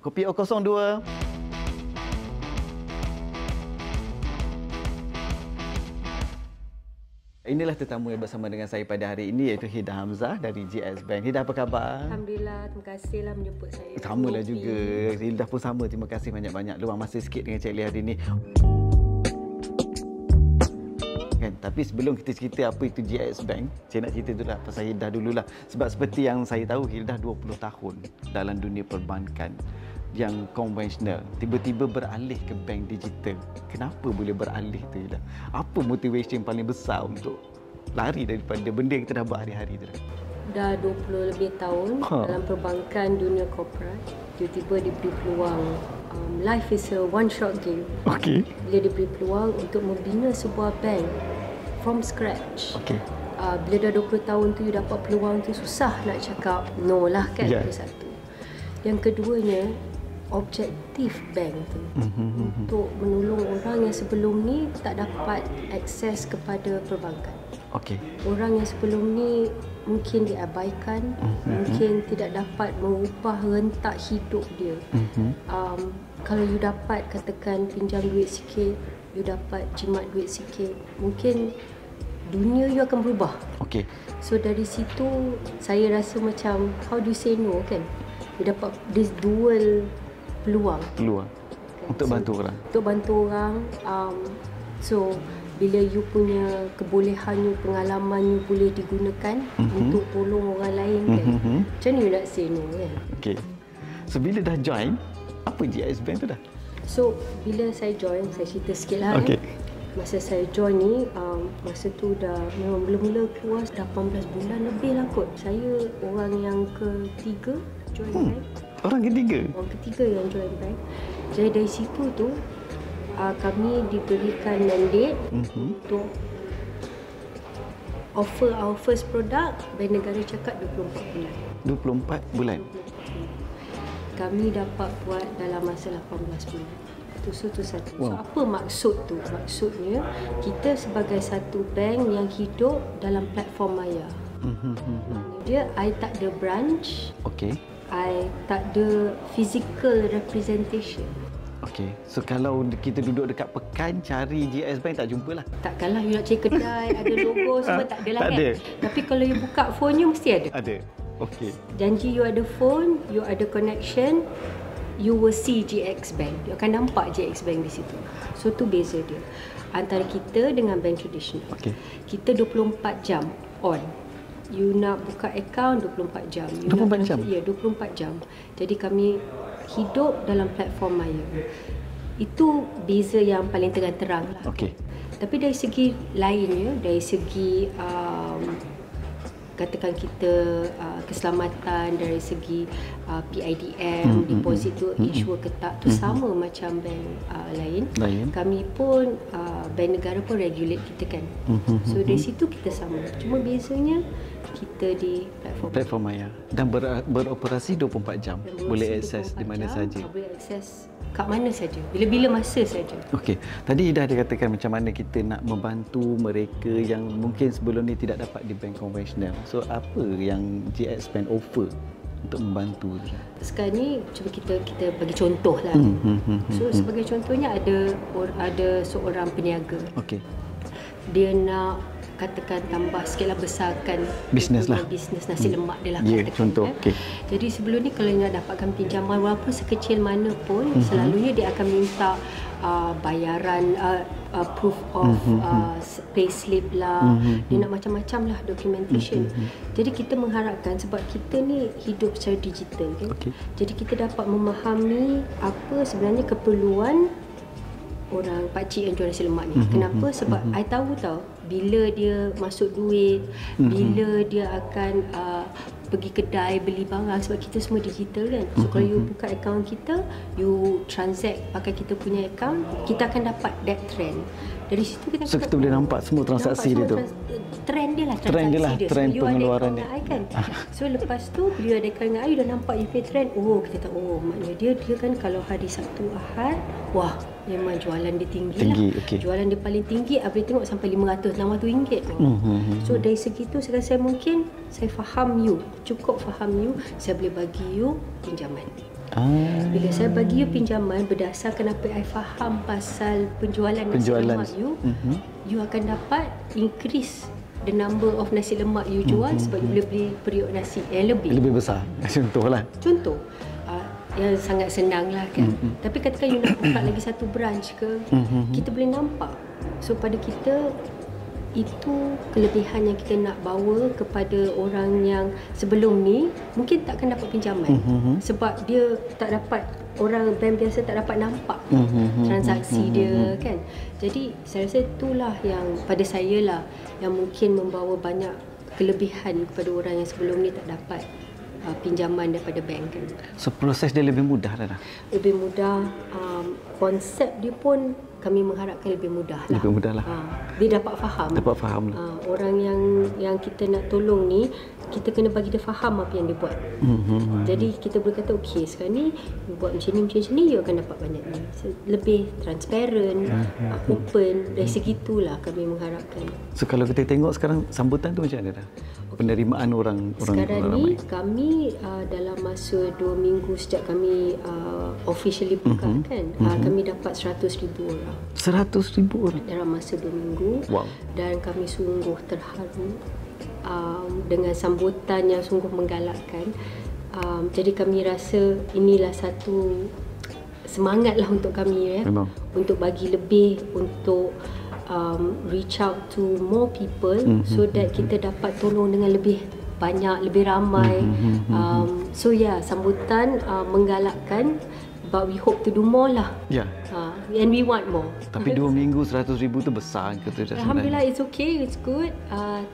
Kopi O02. Inilah tetamu yang bersama dengan saya pada hari ini, iaitu Hida Hamzah dari GX Bank. Hida, apa khabar? Alhamdulillah, terima kasihlah menjemput saya. Samalah juga. Hida pun sama. Terima kasih banyak-banyak. Luang masa sikit dengan Cik Lee hari ini. Kan? Tapi sebelum kita cerita apa itu GX Bank, saya nak cerita dululah pasal Hida dululah. Sebab seperti yang saya tahu, Hida 20 tahun dalam dunia perbankan yang konvensional, tiba-tiba beralih ke bank digital. Kenapa boleh beralih tu, Hida? Apa motivation paling besar untuk lari daripada benda yang kita dah buat hari-hari tu? Dah 20 lebih tahun dalam perbankan dunia korporat, tiba-tiba diberi peluang. Life is a one shot game. Okey. Bila diberi peluang untuk membina sebuah bank from scratch. Okey. Bila dah 20 tahun tu you dapat peluang tu, susah nak cakap no lah kan. Itu satu. Yang keduanya, objektif bank tu untuk menolong orang yang sebelum ni tak dapat akses kepada perbankan. Okey. Orang yang sebelum ni mungkin diabaikan, mungkin tidak dapat mengubah rentak hidup dia. Kalau you dapat katakan pinjam duit sikit, you dapat jimat duit sikit, mungkin dunia you akan berubah. Okey. So dari situ saya rasa macam how do you say no kan? You dapat this dual peluang untuk bantu orang. Untuk bantu orang. So bila you punya kebolehan you, pengalaman you boleh digunakan untuk tolong orang lain kan. Macam mana you nak say no kan? Okey. So bila dah join, apa GX Bank tu dah? So bila saya join, saya cerita sikit lah Okey. Masa saya join ni, masa tu dah memang mula-mula keluar 18 bulan lebih lah kot. Saya orang yang ketiga join bank. Orang ketiga? Orang ketiga yang join bank. Jadi dari situ tu kami diberikan mandate untuk offer our first product. Bank negara cakap 24 bulan. 24 bulan? Kami dapat buat dalam masa 18 bulan. Itu satu. Wow. So apa maksud tu? Maksudnya kita sebagai satu bank yang hidup dalam platform maya. Dia I tak ada branch. Okey. I tak ada physical representation. Okey. So kalau kita duduk dekat Pekan cari GX Bank tak jumpa lah. Takkanlah you nak cari kedai ada logo semua tak ada lah Tak kan. ada. Tapi kalau you buka phone you mesti ada. Ada. Okey. Janji you ada phone, you ada connection, you will see GX Bank. You akan nampak GX Bank di situ. So tu beza dia antara kita dengan bank tradisional. Okey. Kita 24 jam on. You nak buka akaun 24 jam. 24 jam? Ya, 24 jam. Jadi kami hidup dalam platform maya. Itu beza yang paling terang-terang lah. Okey. Tapi dari segi lainnya, dari segi katakan kita keselamatan, dari segi PIDM, deposit tu insure ke tak, tu sama macam bank lain. Kami pun bank negara pun regulate kita kan. So dari situ kita sama. Cuma bezanya kita di platform maya dan beroperasi 24 jam. Boleh akses di mana saja. Boleh akses kat mana saja, bila-bila masa saja. Okey. Tadi dah dikatakan macam mana kita nak membantu mereka yang mungkin sebelum ni tidak dapat di bank konvensional. So apa yang GX Bank offer untuk membantu? Sekarang ni cuba kita bagi contoh lah. So sebagai contohnya ada seorang peniaga. Okey. Dia nak katakan tambah sikitlah, besarkan bisnes nasi lemak dia lah. Ya, contoh. Okay. Jadi sebelum ni kalau nak dapatkan pinjaman walaupun sekecil mana pun, selalunya dia akan minta bayaran, proof of payslip lah, dia nak macam-macam lah documentation. Jadi kita mengharapkan, sebab kita ni hidup secara digital kan, jadi kita dapat memahami apa sebenarnya keperluan orang pakcik yang jual nasi lemak ni. Kenapa? Sebab I tahu bila dia masuk duit, bila dia akan pergi kedai beli barang, sebab kita semua digital kan. So kalau you buka akaun kita, you transact pakai kita punya akaun, kita akan dapat that trend. Dari situ kita boleh nampak semua transaksi dia tu. Trend dia lah, transaksi dia. Trend pengeluaran dia. Kan? So lepas tu bila ada akaun dengan I, you dah nampak you punya trend. Oh, kita tahu, maknanya dia kan kalau hari Sabtu Ahad, wah, memang jualan dia tinggi lah. Okay. Jualan dia paling tinggi, I boleh tengok sampai RM500-600. So dari segitu saya rasa mungkin saya faham you, cukup faham you, saya boleh bagi you pinjaman. Bila saya bagi you pinjaman berdasarkan apa yang I faham pasal penjualan nasi lemak you, you akan dapat increase the number of nasi lemak you jual sebab you boleh beli periuk nasi yang lebih besar. Contohlah. Contoh yang sangat senang lah kan. Tapi katakan you nak buka lagi satu branch ke, kita boleh nampak. So pada kita, itu kelebihan yang kita nak bawa kepada orang yang sebelum ni mungkin tak akan dapat pinjaman. Sebab dia tak dapat, orang bank biasa tak dapat nampak transaksi dia kan. Jadi saya rasa itulah yang pada saya lah yang mungkin membawa banyak kelebihan kepada orang yang sebelum ni tak dapat pinjaman daripada bank kan. So proses dia lebih mudah dah. Lebih mudah, konsep dia pun kami mengharapkan lebih mudah lah. Lebih mudah lah. Dia dapat faham. Dapat faham lah. Orang yang kita nak tolong ni, kita kena bagi dia faham apa yang dia buat. Jadi kita boleh kata okey, sekarang ni you buat macam ni, you akan dapat banyak ni. Lebih transparent, open. Dari segitulah kami mengharapkan. So kalau kita tengok sekarang sambutan tu macam mana dah? Penerimaan orang sekarang ni kami dalam masa 2 minggu sejak kami officially buka kan, kami dapat 100,000 orang. 100,000 orang dalam masa 2 minggu. Wow. Dan kami sungguh terharu dengan sambutan yang sungguh menggalakkan. Jadi kami rasa inilah satu semangatlah untuk kami ya. Memang. Untuk bagi lebih, untuk reach out to more people so that kita dapat tolong dengan lebih banyak, lebih ramai. So sambutan menggalakkan, but we hope to do more lah. And we want more. Tapi 2 minggu 100,000 tu besar ke tu? Alhamdulillah, it's okay, it's good.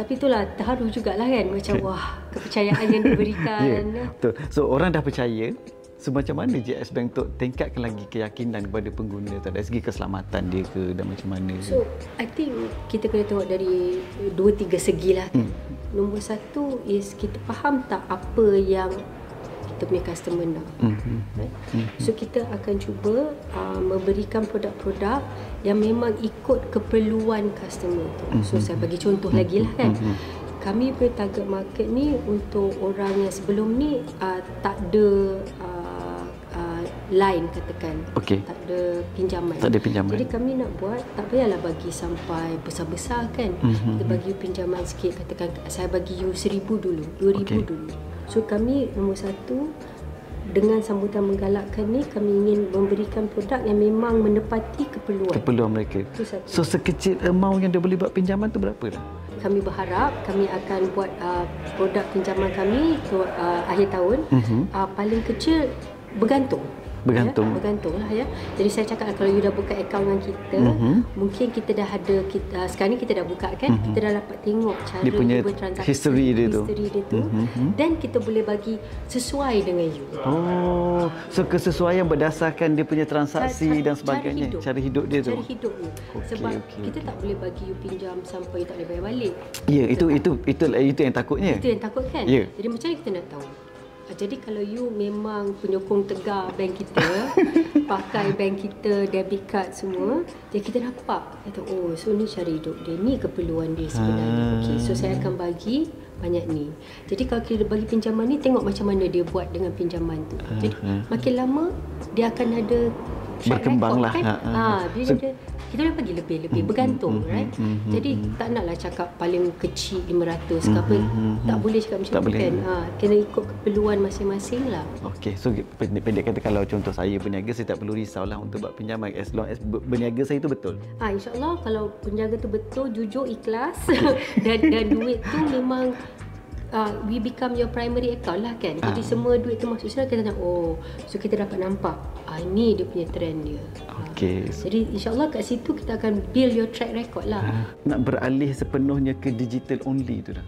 Tapi itulah terharu jugalah kan, macam wah, kepercayaan yang diberikan. Betul. So orang dah percaya. So macam mana GIS Bank untuk tingkatkan lagi keyakinan kepada pengguna dari segi keselamatan dia ke, dan macam mana? So I think kita kena tengok dari 2-3 segi lah kan. Nombor satu is kita faham tak apa yang kita punya customer nak. Right? So kita akan cuba memberikan produk-produk yang memang ikut keperluan customer tu. So saya bagi contoh lagi lah kan. Kami punya target market ni untuk orang yang sebelum ni tak ada line katakan. Tak ada pinjaman. Jadi kami nak buat, tak payahlah bagi sampai besar-besar kan. Kita bagi you pinjaman sikit, katakan saya bagi you 1,000 dulu, 2,000 dulu. So kami nombor satu, dengan sambutan menggalakkan ni, kami ingin memberikan produk yang memang menepati keperluan mereka. So sekecil amount yang dia boleh buat pinjaman tu berapa dah? Kami berharap kami akan buat produk pinjaman kami akhir tahun. Paling kecil bergantung lah ya. Jadi saya cakap kalau you dah buka akaun dengan kita, mungkin kita dah ada, sekarang ni kita dah buka kan, kita dah dapat tengok cara dia punya bertransaksi, history dia tu. Dan kita boleh bagi sesuai dengan you. So kesesuaian berdasarkan dia punya transaksi dan sebagainya, cara hidup dia tu. Cara hidup you. Sebab kita tak boleh bagi you pinjam sampai you tak boleh bayar balik. Itu yang takutnya. Itu yang takut kan. Jadi macam mana kita nak tahu? Jadi kalau you memang penyokong tegar bank kita, pakai bank kita, debit card semua, jadi kita nampak, kata so ni cara hidup dia, ni keperluan dia sebenarnya. So saya akan bagi banyak ni. Jadi kalau kita bagi pinjaman ni, tengok macam mana dia buat dengan pinjaman tu. Jadi makin lama dia akan ada berkembang lah. Kita boleh bagi lebih bergantung, right? Jadi tak naklah cakap paling kecil 500 ke apa, tak boleh cakap macam tu kan. Kena ikut keperluan masing-masing lah. So pendek kata, kalau contoh saya berniaga, saya tak perlu risau lah untuk buat pinjaman as long as berniaga saya tu betul. InsyaAllah kalau penjaga tu betul, jujur, ikhlas dan duit tu memang we become your primary account lah kan. Jadi semua duit tu masuk sana, kita nak so kita dapat nampak ni dia punya trend dia. Jadi insyaAllah kat situ kita akan build your track record lah. Nak beralih sepenuhnya ke digital only tu dah.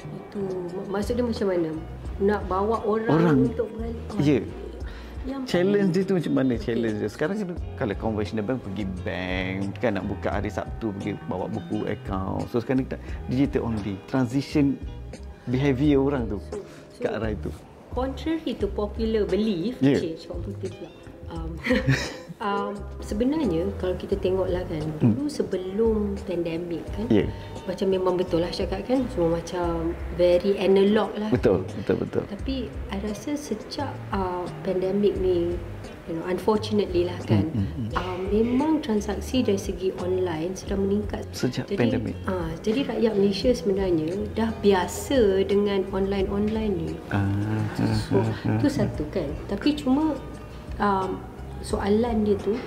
Itu maksudnya macam mana? Nak bawa orang untuk beralih. Challenge dia tu macam mana challenge dia? Sekarang kalau conventional bank pergi bank kan, nak buka hari Sabtu pergi bawa buku account. So sekarang kita digital only. Transition behavior orang tu ke arah itu. Contrary to popular belief, change kompetitif lah. Sebenarnya kalau kita tengoklah kan, dulu sebelum pandemik kan, macam memang betul lah cakap kan, semua macam very analog lah. Betul. Tapi I rasa sejak pandemik ni, unfortunately lah kan, memang transaksi dari segi online sedang meningkat sejak pandemik. Jadi rakyat Malaysia sebenarnya dah biasa dengan online ni. So tu satu kan. Tapi cuma soalan dia tu,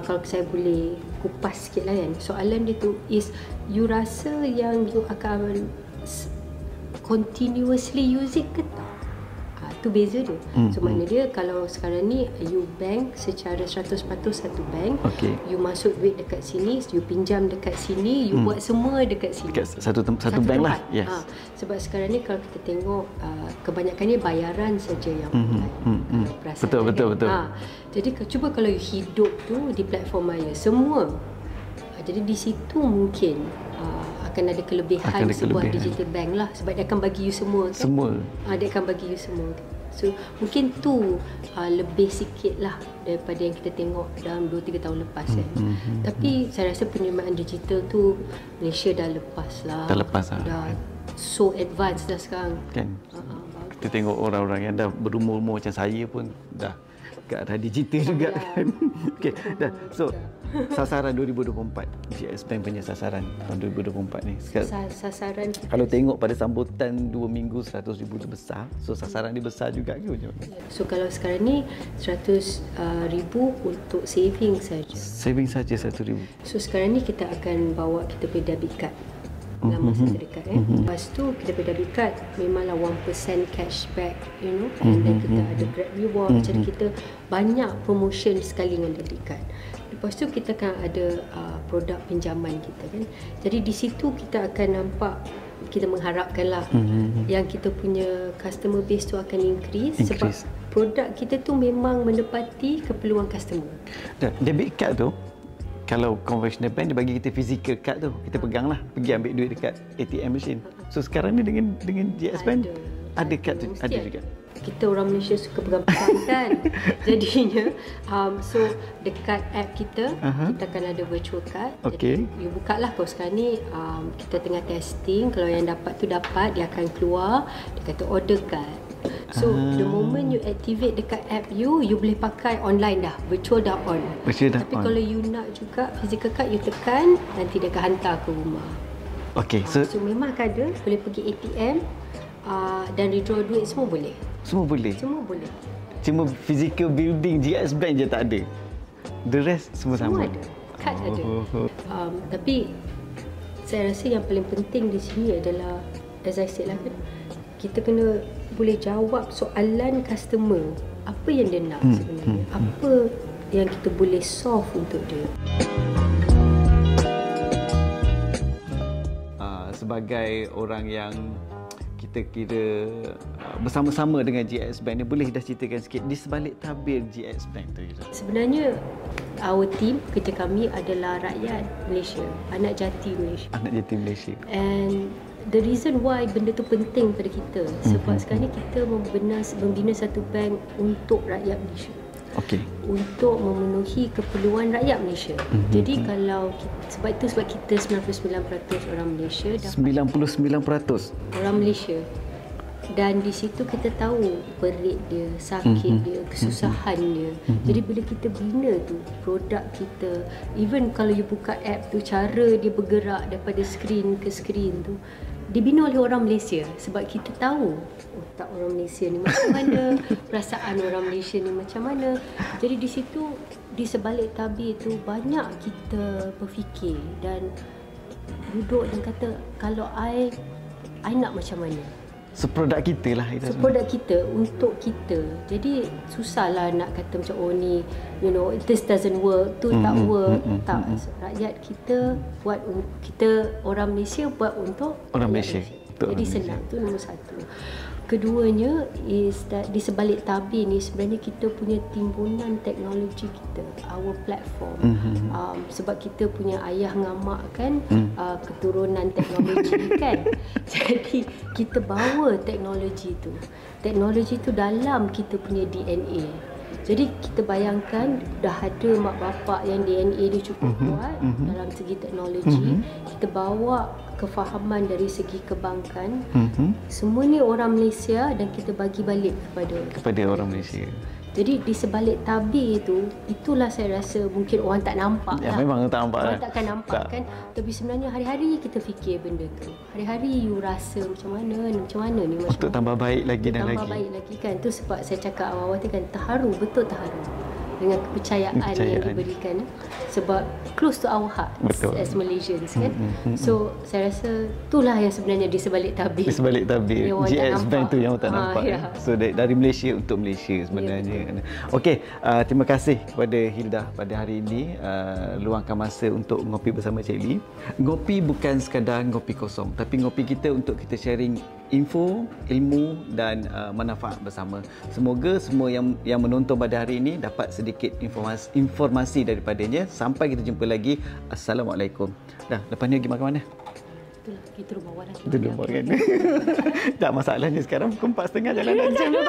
kalau saya boleh kupas sikit lah kan, soalan dia tu is, you rasa yang you akan continuously use it ke tak? Tu beza dia. So makna dia, kalau sekarang ni you bank secara 100% satu bank, you masuk duit dekat sini, you pinjam dekat sini, you buat semua dekat sini, dekat satu bank lah. Sebab sekarang ni kalau kita tengok, kebanyakannya bayaran saja yang online. Betul. Jadi cuba kalau you hidup tu di platform maya semua, jadi di situ mungkin akan ada kelebihan sebuah digital bank lah, sebab dia akan bagi you semua kan? Dia akan bagi you semua. So mungkin tu lebih sikit lah daripada yang kita tengok dalam 2-3 tahun lepas kan. Tapi saya rasa penerimaan digital tu Malaysia dah lepas lah. Dah so advanced dah sekarang kan. Kita tengok orang-orang yang dah berumur-umur macam saya pun dah ke arah digital juga kan. Dah. So sasaran 2024, GS Bank punya sasaran tahun 2024 ni. Sasaran kita, kalau tengok pada sambutan 2 minggu 100,000 tu besar. So sasaran ni besar juga ke macam mana? So kalau sekarang ni 100,000 untuk saving saja. Saving saja 1,000. So sekarang ni kita akan bawa kita punya debit card dalam masa terdekat Lepas tu kita punya debit card memanglah 1% cashback, and then kita ada Grab reward. Jadi kita banyak promotion sekali dengan debit card. Lepas tu kita akan ada produk pinjaman kita kan. Jadi di situ kita akan nampak, kita mengharapkanlah yang kita punya customer base tu akan increase. Sebab produk kita tu memang menepati keperluan customer. Debit card tu, kalau conventional bank dia bagi kita physical card tu, kita pegang lah, pergi ambil duit dekat ATM machine. So sekarang ni dengan GS Bank ada card tu, ada juga. Kita orang Malaysia suka pegang-pegang kan. Jadinya so dekat app kita, kita akan ada virtual card. Jadi you buka lah. Kalau sekarang ni kita tengah testing, kalau yang dapat tu dapat, dia akan keluar, dia kata order card. So the moment you activate dekat app you boleh pakai online dah, virtual dah on. Tapi kalau you nak juga physical card, you tekan, nanti dia akan hantar ke rumah. So memang ada, boleh pergi ATM dan withdraw duit, semua boleh. Semua boleh? Semua boleh. Cuma physical building GS Bank je tak ada? The rest semua sama? Semua ada, kad ada. Tapi saya rasa yang paling penting di sini adalah, as I said lah kan, kita kena boleh jawab soalan customer. Apa yang dia nak sebenarnya? Apa yang kita boleh solve untuk dia? Sebagai orang yang kita kira bersama-sama dengan GS Bank ni, boleh dah ceritakan sikit di sebalik tabir GS Bank tu? Sebenarnya our team, kerja kami adalah rakyat Malaysia, anak jati Malaysia. Anak jati Malaysia. And the reason why benda tu penting pada kita, sebab sekarang ni kita membina satu bank untuk rakyat Malaysia. Untuk memenuhi keperluan rakyat Malaysia. Jadi kalau sebab kita 99% orang Malaysia. 99% orang Malaysia. Dan di situ kita tahu perit dia, sakit dia, kesusahan dia. Jadi bila kita bina tu produk kita, even kalau you buka app tu, cara dia bergerak daripada skrin ke skrin tu dibina oleh orang Malaysia. Sebab kita tahu otak orang Malaysia ni macam mana, perasaan orang Malaysia ni macam mana. Jadi di situ, di sebalik tabir tu, banyak kita berfikir dan duduk dan kata, kalau I nak macam mana. So produk kita lah itu. So produk kita untuk kita. Jadi susahlah nak kata macam, oh ni, this doesn't work, tu tak work. Tak. Rakyat kita buat, kita orang Malaysia buat untuk orang Malaysia. Jadi senang, tu nombor satu. Keduanya is that di sebalik tabir ni sebenarnya kita punya timbunan teknologi kita, our platform. Sebab kita punya ayah ngamak kan, keturunan teknologi kan. Jadi kita bawa teknologi tu. Teknologi tu dalam kita punya DNA. Jadi kita bayangkan dah ada mak bapak yang DNA dia cukup kuat dalam segi teknologi. Kita bawa kefahaman dari segi kebankan. Semua ni orang Malaysia dan kita bagi balik kepada orang Malaysia. Jadi di sebalik tabir itu, itulah saya rasa mungkin orang tak nampak Ya, lah. memang tak nampak. Orang takkan nampak kan. Tapi sebenarnya hari-hari kita fikir benda tu. Hari-hari you rasa macam mana ni. Untuk tambah baik lagi dan lagi. Tambah baik lagi kan. Tu sebab saya cakap awal-awal tu kan, terharu, betul terharu dengan kepercayaan yang diberikan. Sebab close to our heart as Malaysians kan. So saya rasa itulah yang sebenarnya di sebalik tabir. Di sebalik tabir. GX Bank tu yang tak nampak. Ya. So dari Malaysia untuk Malaysia sebenarnya. Okey, terima kasih kepada Hilda pada hari ini luangkan masa untuk ngopi bersama Cik Lee. Ngopi bukan sekadar ngopi kosong, tapi ngopi kita untuk kita sharing info, ilmu dan manfaat bersama. Semoga semua yang menonton pada hari ini dapat sedikit informasi daripadanya. Sampai kita jumpa lagi. Assalamualaikum. Dah, lepas ni pergi makan mana? Itulah, kita turun bawah lah. Turun bawah kan. Tak, masalahnya sekarang pukul 4.30 jalan dah jam dah.